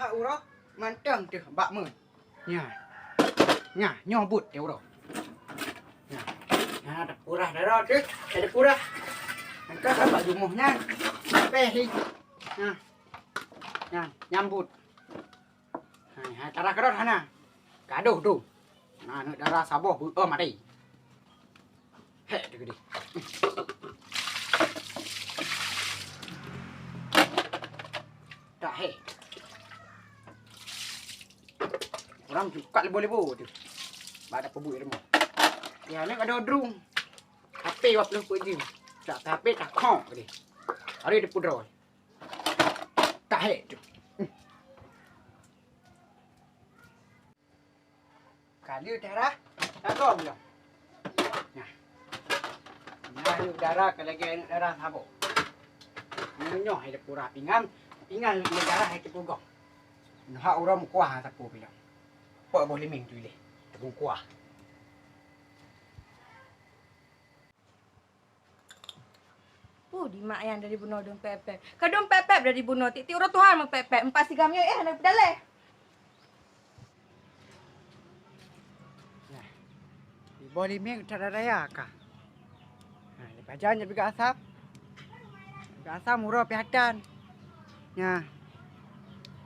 hak urang mantang tu bak mun. Nya. Nya nyobut dia urang. Nya. Nya ada purah darah tu. Ada purah. Angkat bak jumuhnya. Peh ni. Nah. Nah, nyambut. Ha, cara kerot hana. Gaduh tu. Nah, nak darah saboh mati. Hek tu gede. Tak hek. Orang buka lebo-lebo tu. Badak pebuk rumah. Ya, ni ada drung. HP wap lu je. Tak HP tak kong gede. Hari dia pudrol. Tak hek tu. Kali darah. Tak kau belum. Nah. Nah, darah kalau lagi darah sabuk. Nyoh ada pura pinggan darah hai tepugong. Nah, orang kuah tapu bilang. Pak boleh ming tu leh. Tepung kuah. Di mak yang dari bunuh dong pepek. Kadang pepek dari bunuh titi urut Tuhan mau pepek. Empat sigamnya nak pedaleh. Nah. Di boleh ming cara raya kah? Nah, lepas jalan je biga asap. Biga asap murah pihadan. Nya.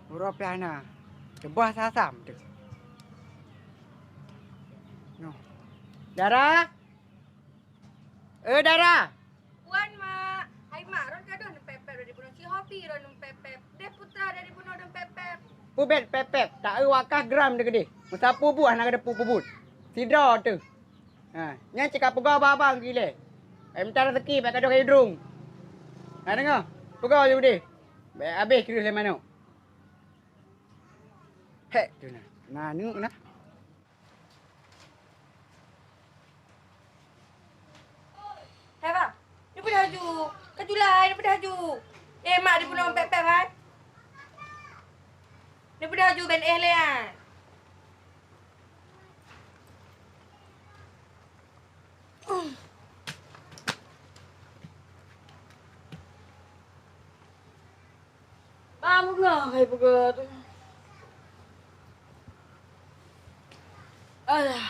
Murah pihana. Kebah sasam tu. No. Dara? Dara. Puan mak. Hai mak, ron kadang dong pepek dari bunuh si hobi ron dong pepek. Deh putra dari bunuh dong pepek. Pubet pepek. Tak wakah gram dia gede. Musapu buah nak ada pupubut. Sidra tu. Ha, nya cakap pegau abang gile. Minta rezeki pak kadang kayu drung. Ha dengar. Pegau je budi. Baik habis kira saya mana. Hek tu nah. Nah ni nah. Hai bang. Ni pun haju. Kajulai ni pun haju. Mak di bunuh pepek kan. Ni pun haju ben le kan. Bang ngah hai begat. Alah.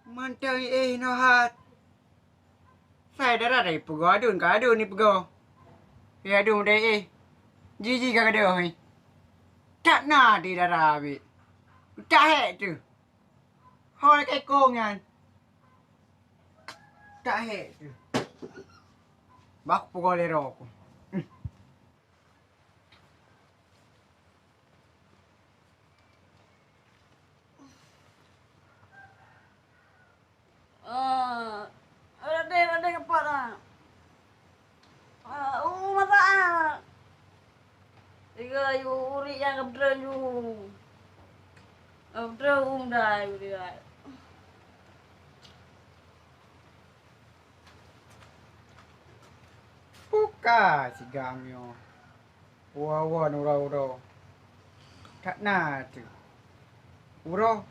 Mantang no hat. Saya darah dari pegau adun ni pegau. Ya adun dari Jiji kagak ada oi. Tak nak di darah abi. Tak hek tu. Hoi kai kong kan. Tak hek tu. Bak pegau lero aku. Ada kepat ah. Masa tiga yu uri yang kebdren yu. Kebdren dah yu dia. Buka si gamyo. Wawa uro. Tak nak tu. Uro.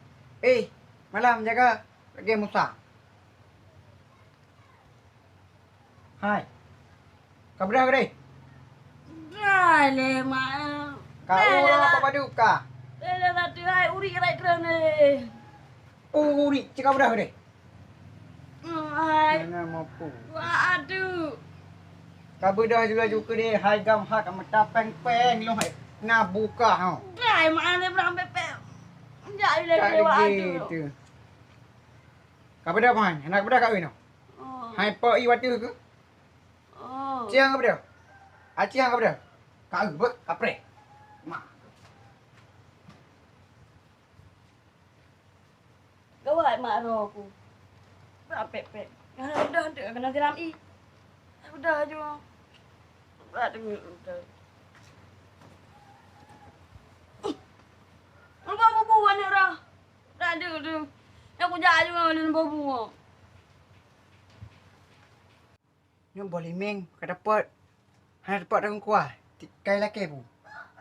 Malam jaga lagi musa. Hai. Kau berapa deh? Dah le mak. Kau orang apa padu kah? Dah tadi hai uri kena keren ni. Uri, cakap berapa deh? Hai. Mana mampu. Waduh. Kau berdah juga deh. Hai gam hak mata peng lu hai. Nak buka ha. Dah mak ni berang pepek. Jadi le Tak gitu. Kau berdah apa? Anak berdah kau ini? Hai pak iwatu ke? Ciang apa dia? Ciang apa dia? Kau ber kapre. Mak. Kau ai mak ro aku. Berapa pepek? Dah kena siram i. Udah je. Udah. Nampak bubu ni dah. Dah ada tu. Aku jahat juga dengan bubu. Yang boleh meng ke dapat. Hanya dapat dengan kuah. Kai laki bu.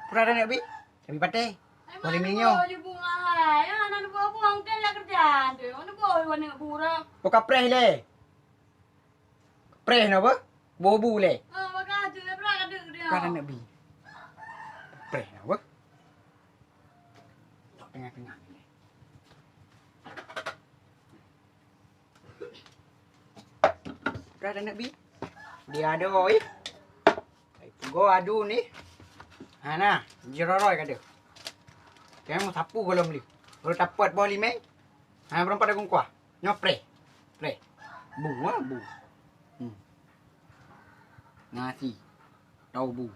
Pura dah nak bi? Tapi patah. Boleh meng yo. Boleh bunga hai. Anak bubu ang ten lah kerjaan tu. Mana boleh warna pura. Buka preh le. Preh no apa? Bobu le. Maka aja pernah kadang dia. Kan nak bi. Preh no apa? Tak tengah-tengah ni. Kan nak bi. Dia ada oi. Go adu ni. Ha nah, jeroroi kada. Kaya mau sapu kalau beli. Kalau dapat bawa limeng. Ha berempat agung kuah. Nyopre. Pre. Bu ah bu. Nasi. Tahu bu.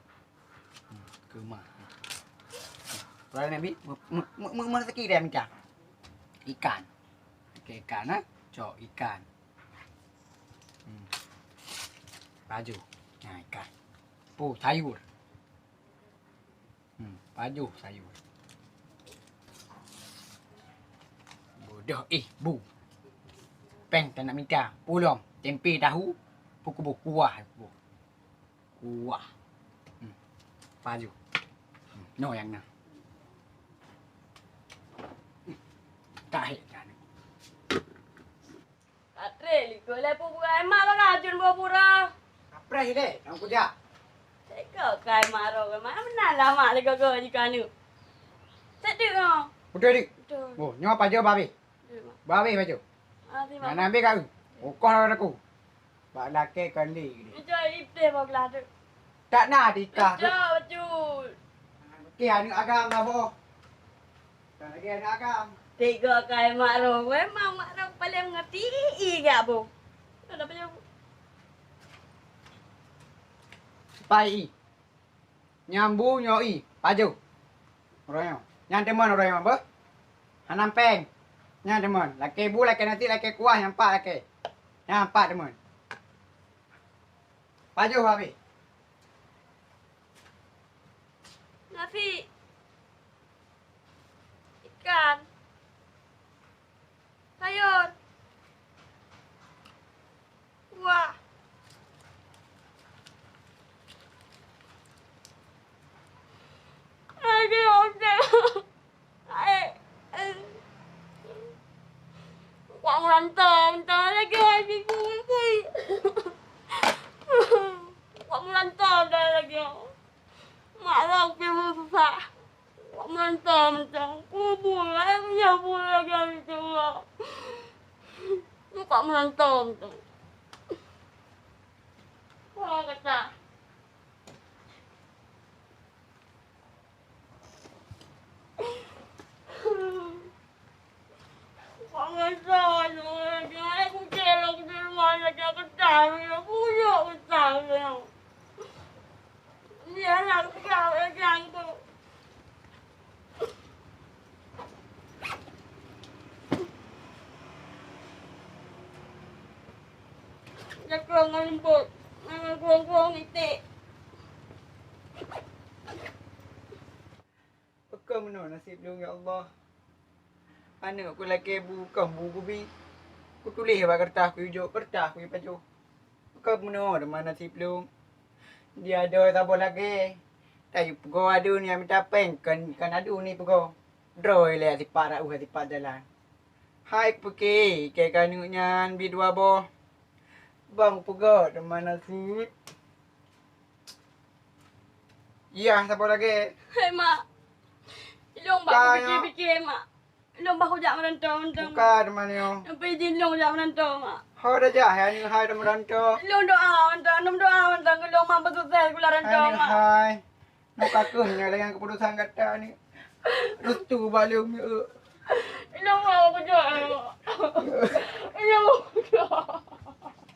Kemah. Kalau nabi, rezeki dia minta. Ikan. Okey ikan ah. Cok ikan. Baju. Nah ikan. Oh, sayur. Baju sayur. Bodoh bu. Peng tak nak minta. Pulong, tempe tahu, pukul kuah. Kuah. Baju. No yang nak. Tak hek kan. Atre liko le pura emak bang ajun bawa pura. Apa ni dek? Nak kerja. Kau kai maro ke mana mana lama le kau jika ni. Sedih kau. Betul dik. Betul. Oh, nyo apa je babi? Babi baju. Terima Mana ambil kau? Okor aku. Bak laki kali ni. Betul ipte baglah tu. Tak nak nikah. Betul. Okey, anak agam dah boh. Tak lagi anak agam. Tiga kai maro, memang maro paling mengerti iya bu. Ada apa je? Pai. Nyambu nyoi, paju. Orang yang teman orang yang apa? Hanam peng. Yang teman. Laki bu, laki nanti, laki kuah, yang empat laki. Yang empat teman. Paju habis. Nasi. Ikan. Sayur. Wah. Lagi oke. Quảng lantern tới lagi lagi lagi. Quảng lantern đây lagi. Malah kira susah. Quảng lantern macam boleh ya boleh gitu lah. Quảng lantern tu. Wah kata. Quảng lantern rồi, cái cũng kêu là cái mà là cái trà nó vui rồi trà rồi. Dạ là cái gạo cái gạo tu. Chắc cường ngon bột, cường itu. Bekam mana nasib lu ya Allah. Anak aku laki bukan buku bi. Aku tulis apa kertas aku hijau kertas aku baju. Bekam mana dengan nasib lu. Dia ada tak lagi. Tapi pego adu ni minta peng kan adu ni pego. Droi le si para si pa jalan. Hai pergi ke kanuknya bi dua boh. Bang pego dengan nasib. Iya, siapa lagi? Hei mak. Long bak fikir-fikir mak. Long bak hujak merantau. Bukan teman yo. Sampai izin long hujak merantau mak. Hau dah jah ni hai teman rantau. Long doa merantau. Long mak betul-betul kula rantau mak. Hai. Nak kakaknya dengan keputusan kata ni. Restu balik umi. Long mau kerja. Long mau kerja.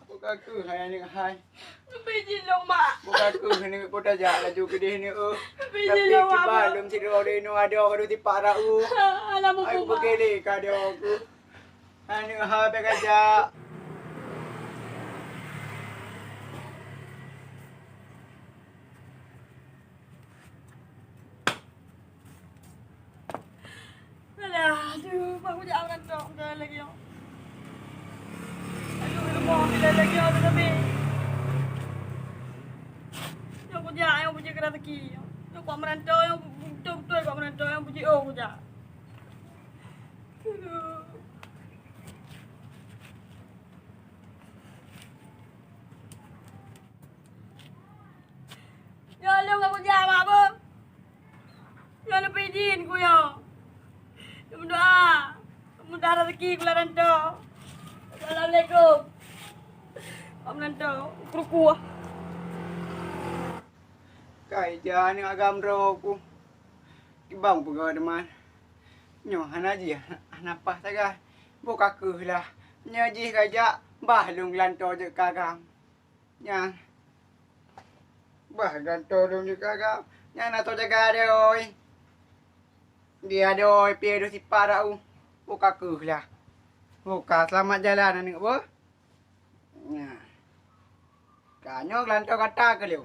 Bukan aku hai ni hai. Sampai izin long mak. Bukan aku ni kota jah laju ke dia ni. Sampai Tapi izin long mak. belum si dia no ada orang di para Alam Aku aku mak. pergi ni ka dia aku. Ani hai bekerja. Aduh, mak hujak merantau lagi. Aduh, mau bila lagi tapi. Yang punya kena teki. Yang kau merantau, yang betul-betul kau merantau, yang punya punya. Aduh. rezeki ku lanto. Assalamualaikum. Om lanto, kuruku. Kai jan ng agam ro ko. Ibang pagod man. Nyo hanaji hanapa taga. Buka lah. Nyaji kaja bahlung lanto je kagam. Yang bah lanto dong je kagam. Yang nato jaga dia oi. Dia ada oi piedo si parau. Buka lah. Buka selamat jalan ni apa? Nah. Kanyo lanto kata ke liu.